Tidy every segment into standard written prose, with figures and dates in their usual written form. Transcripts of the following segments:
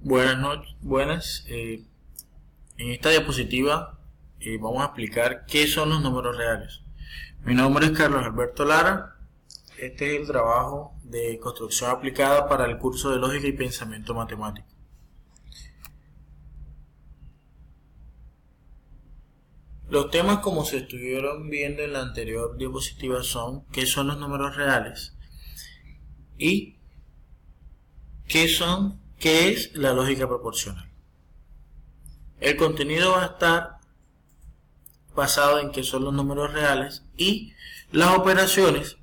Buenas. En esta diapositiva vamos a explicar qué son los números reales. Mi nombre es Carlos Alberto Lara. Este es el trabajo de construcción aplicada para el curso de lógica y pensamiento matemático. Los temas, como se estuvieron viendo en la anterior diapositiva, son qué son los números reales y qué es la lógica proporcional. El contenido va a estar basado en qué son los números reales y las operaciones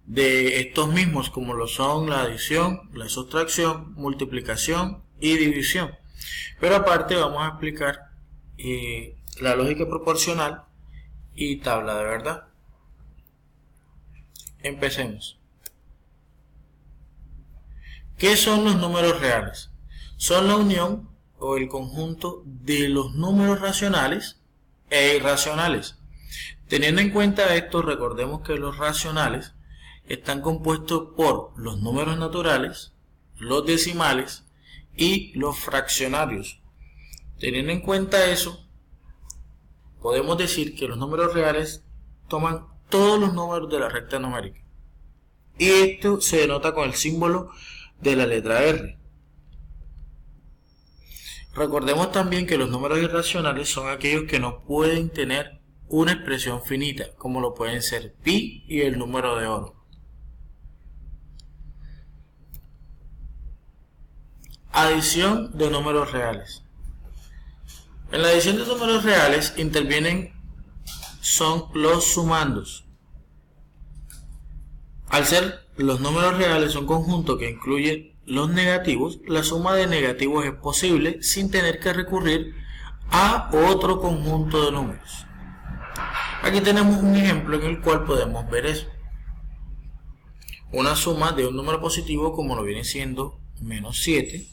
de estos mismos, como lo son la adición, la sustracción, multiplicación y división. Pero aparte vamos a explicar la lógica proporcional y tabla de verdad. Empecemos. ¿Qué son los números reales? Son la unión o el conjunto de los números racionales e irracionales. Teniendo en cuenta esto, recordemos que los racionales están compuestos por los números naturales, los decimales y los fraccionarios. Teniendo en cuenta eso, podemos decir que los números reales toman todos los números de la recta numérica. Y esto se denota con el símbolo de la letra R. Recordemos también que los números irracionales son aquellos que no pueden tener una expresión finita, como lo pueden ser pi y el número de oro. Adición de números reales. En la adición de números reales son los sumandos. Al ser los números reales un conjunto que incluye los negativos, la suma de negativos es posible sin tener que recurrir a otro conjunto de números. Aquí tenemos un ejemplo en el cual podemos ver eso. Una suma de un número positivo como lo viene siendo menos 7.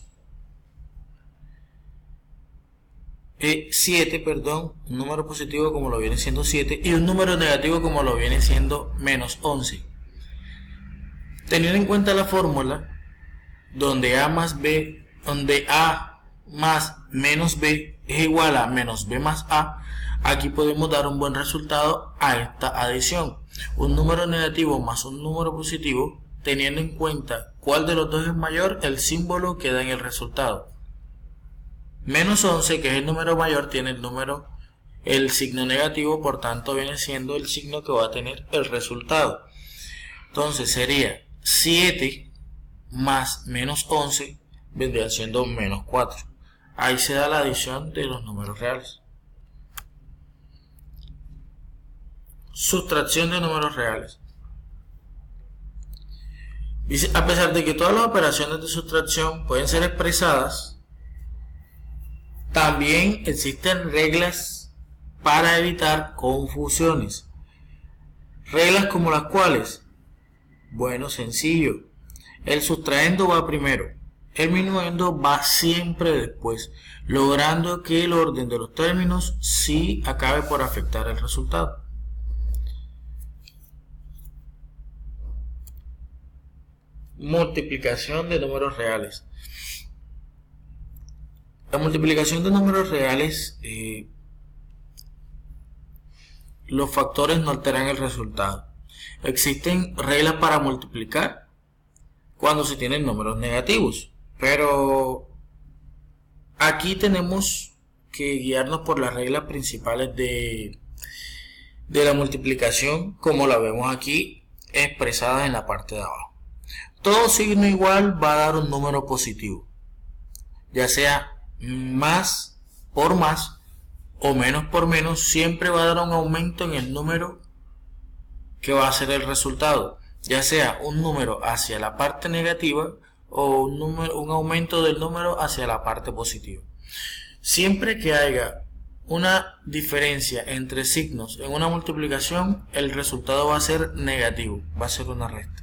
Un número positivo como lo viene siendo 7 y un número negativo como lo viene siendo menos 11. Teniendo en cuenta la fórmula donde A más menos B es igual a menos B más A, aquí podemos dar un buen resultado a esta adición. Un número negativo más un número positivo, teniendo en cuenta cuál de los dos es mayor, el símbolo queda en el resultado. Menos 11, que es el número mayor, tiene el signo negativo, por tanto viene siendo el signo que va a tener el resultado. Entonces sería 7 más menos 11 vendría siendo menos 4. Ahí se da la adición de los números reales. Sustracción de números reales. Dice, a pesar de que todas las operaciones de sustracción pueden ser expresadas, también existen reglas para evitar confusiones. Reglas como las cuales, bueno, sencillo. El sustraendo va primero, el minuendo va siempre después, logrando que el orden de los términos sí acabe por afectar el resultado. Multiplicación de números reales. La multiplicación de números reales, los factores no alteran el resultado. Existen reglas para multiplicar cuando se tienen números negativos, pero aquí tenemos que guiarnos por las reglas principales de la multiplicación, como la vemos aquí expresada en la parte de abajo. Todo signo igual va a dar un número positivo, ya sea más por más o menos por menos, siempre va a dar un aumento en el número que va a ser el resultado, ya sea un número hacia la parte negativa o un aumento del número hacia la parte positiva. Siempre que haya una diferencia entre signos en una multiplicación, el resultado va a ser negativo, va a ser una resta.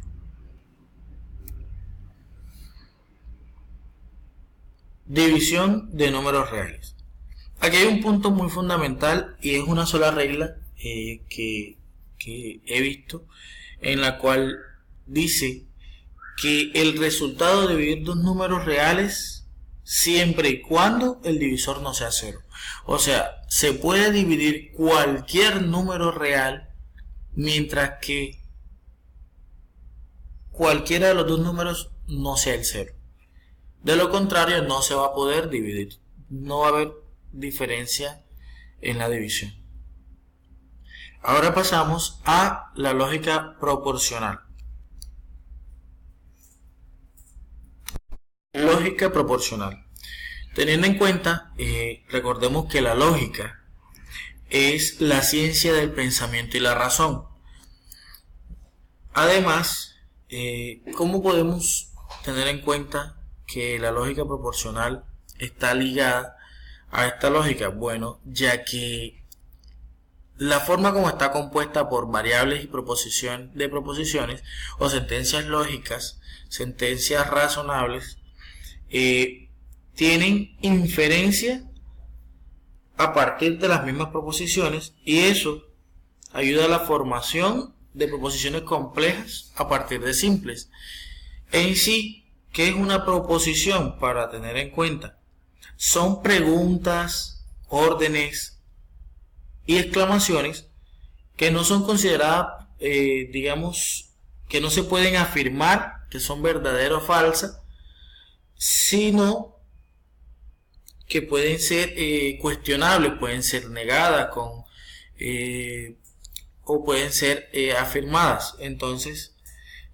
División de números reales. Aquí hay un punto muy fundamental y es una sola regla que he visto, en la cual dice que el resultado de dividir dos números reales siempre y cuando el divisor no sea 0. O sea, se puede dividir cualquier número real mientras que cualquiera de los dos números no sea el 0. De lo contrario, no se va a poder dividir. No va a haber diferencia en la división. Ahora pasamos a la lógica proporcional. Lógica proporcional. Teniendo en cuenta, recordemos que la lógica es la ciencia del pensamiento y la razón. Además, ¿cómo podemos tener en cuenta que la lógica proporcional está ligada a esta lógica? Bueno, ya que la forma como está compuesta por variables y proposiciones o sentencias lógicas, sentencias razonables, tienen inferencia a partir de las mismas proposiciones, y eso ayuda a la formación de proposiciones complejas a partir de simples. En sí, ¿qué es una proposición? Para tener en cuenta, son preguntas, órdenes y exclamaciones que no son consideradas, digamos, que no se pueden afirmar que son verdaderas o falsas, sino que pueden ser cuestionables, pueden ser negadas o pueden ser afirmadas. Entonces,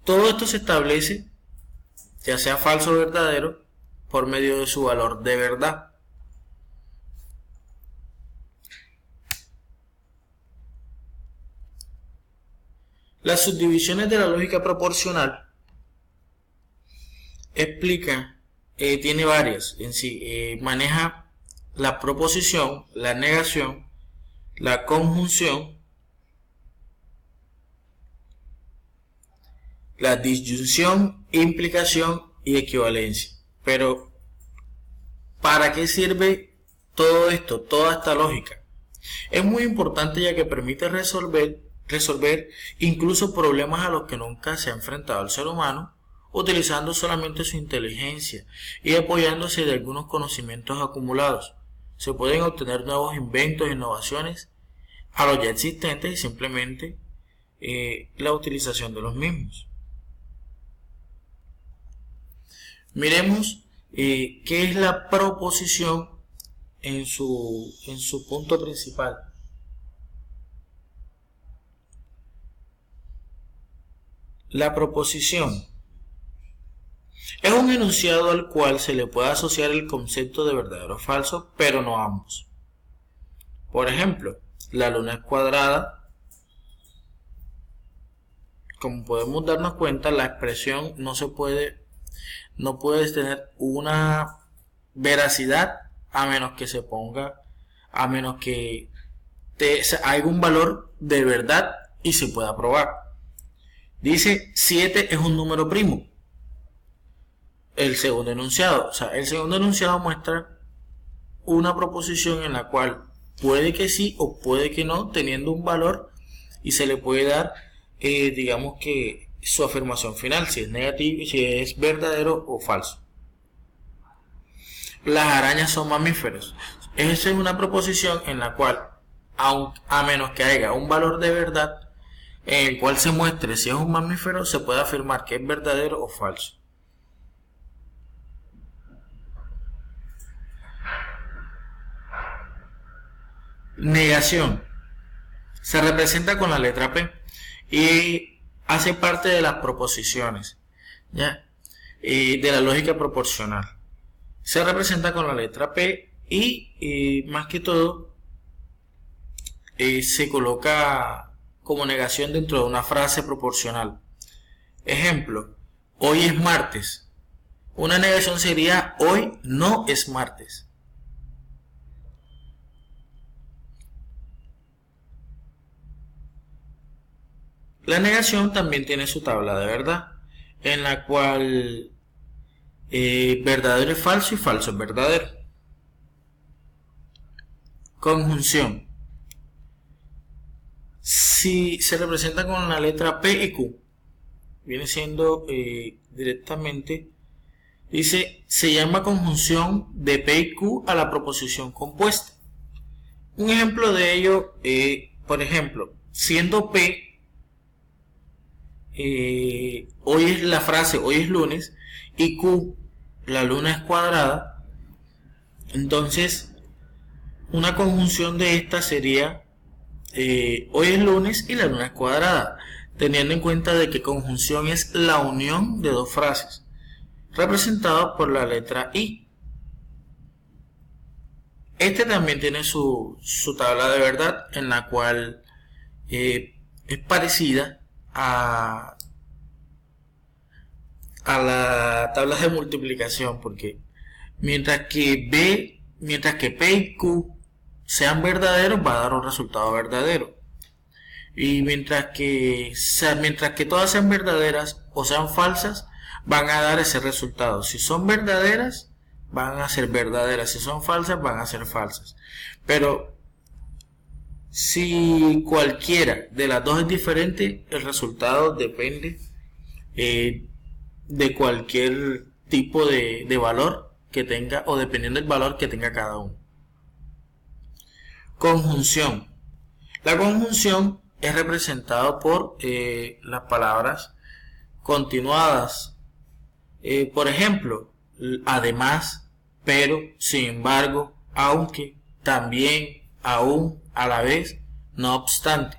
todo esto se establece, ya sea falso o verdadero, por medio de su valor de verdad. Las subdivisiones de la lógica proporcional tiene varias en sí. Maneja la proposición, la negación, la conjunción, la disyunción, implicación y equivalencia. Pero, ¿para qué sirve todo esto, toda esta lógica? Es muy importante, ya que permite resolver incluso problemas a los que nunca se ha enfrentado el ser humano, utilizando solamente su inteligencia y apoyándose de algunos conocimientos acumulados. Se pueden obtener nuevos inventos e innovaciones a los ya existentes y simplemente la utilización de los mismos. Miremos qué es la proposición en su punto principal. La proposición es un enunciado al cual se le puede asociar el concepto de verdadero o falso, pero no ambos. Por ejemplo, la luna es cuadrada. Como podemos darnos cuenta, la expresión no puede tener una veracidad a menos que haya un valor de verdad y se pueda probar. Dice 7 es un número primo. El segundo enunciado muestra una proposición en la cual puede que sí o puede que no, teniendo un valor, y se le puede dar, digamos que su afirmación final, si es negativo, si es verdadero o falso. Las arañas son mamíferos. Esa es una proposición en la cual, a menos que haya un valor de verdad en el cual se muestre si es un mamífero, se puede afirmar que es verdadero o falso. Negación se representa con la letra P y hace parte de las proposiciones, ¿ya? De la lógica proporcional. Se representa con la letra P y más que todo se coloca como negación dentro de una frase proporcional. Ejemplo, hoy es martes. Una negación sería hoy no es martes. La negación también tiene su tabla de verdad, en la cual verdadero es falso y falso es verdadero. Conjunción. Si se representa con la letra P y Q, viene siendo directamente Dice, se llama conjunción de P y Q a la proposición compuesta. Un ejemplo de ello, por ejemplo, siendo P, hoy es la frase, hoy es lunes, y Q, la luna es cuadrada, entonces una conjunción de esta sería, hoy es lunes y la luna es cuadrada, teniendo en cuenta de que conjunción es la unión de dos frases, representado por la letra I. Este también tiene su tabla de verdad, en la cual es parecida a la tabla de multiplicación, porque mientras que P y Q sean verdaderos, va a dar un resultado verdadero. Y mientras que todas sean verdaderas o sean falsas, van a dar ese resultado. Si son verdaderas, van a ser verdaderas. Si son falsas, van a ser falsas. Pero si cualquiera de las dos es diferente, el resultado depende de cualquier tipo de valor que tenga, o dependiendo del valor que tenga cada uno. Conjunción. La conjunción es representado por las palabras continuadas. Por ejemplo, además, pero, sin embargo, aunque, también, aún, a la vez, no obstante.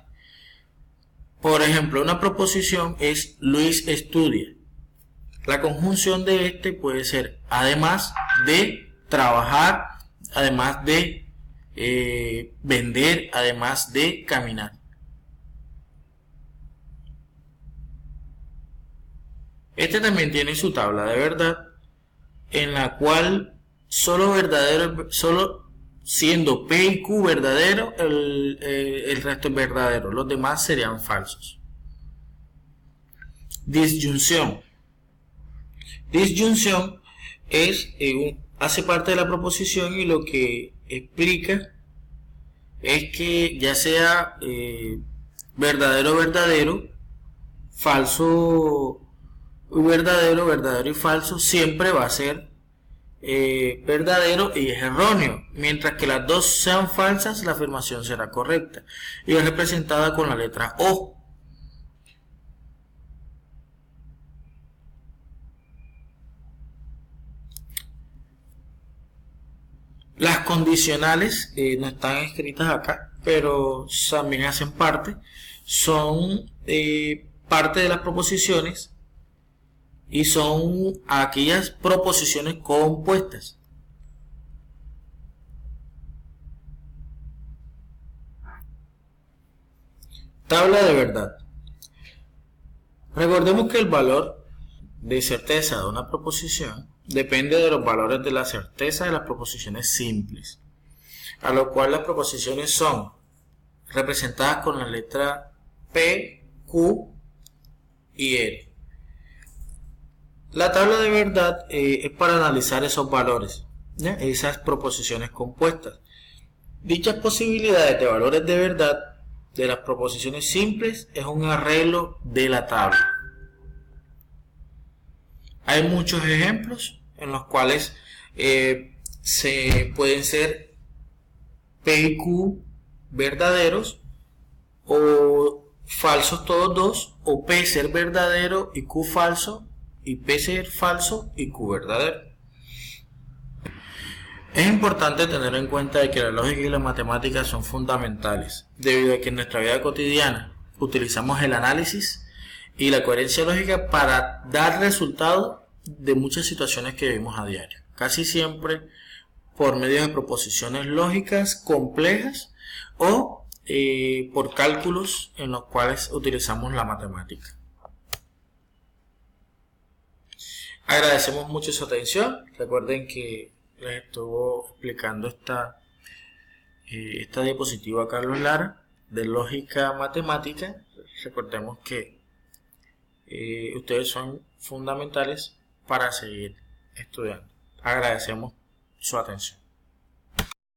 Por ejemplo, una proposición es Luis estudia. La conjunción de este puede ser además de trabajar, además de vender, además de caminar. Este también tiene su tabla de verdad, en la cual solo siendo P y Q verdadero, el resto es verdadero, los demás serían falsos. Disyunción. Disyunción hace parte de la proposición, y lo que explica es que ya sea verdadero, verdadero, falso, verdadero, verdadero y falso, siempre va a ser verdadero y es erróneo. Mientras que las dos sean falsas, la afirmación será correcta y es representada con la letra O. Las condicionales no están escritas acá, pero también hacen parte, son parte de las proposiciones y son aquellas proposiciones compuestas. Tabla de verdad. Recordemos que el valor de certeza de una proposición depende de los valores de la certeza de las proposiciones simples, a lo cual las proposiciones son representadas con la letra P, Q y R. La tabla de verdad es para analizar esos valores, ¿ya? Esas proposiciones compuestas. Dichas posibilidades de valores de verdad de las proposiciones simples es un arreglo de la tabla. Hay muchos ejemplos en los cuales se pueden ser P y Q verdaderos o falsos todos dos, o P ser verdadero y Q falso, y P ser falso y Q verdadero. Es importante tener en cuenta de que la lógica y la matemática son fundamentales, debido a que en nuestra vida cotidiana utilizamos el análisis y la coherencia lógica para dar resultados de muchas situaciones que vivimos a diario, casi siempre por medio de proposiciones lógicas complejas o por cálculos en los cuales utilizamos la matemática. Agradecemos mucho su atención. Recuerden que les estuvo explicando esta diapositiva Carlos Lara de lógica matemática. Recordemos que ustedes son fundamentales para seguir estudiando. Agradecemos su atención.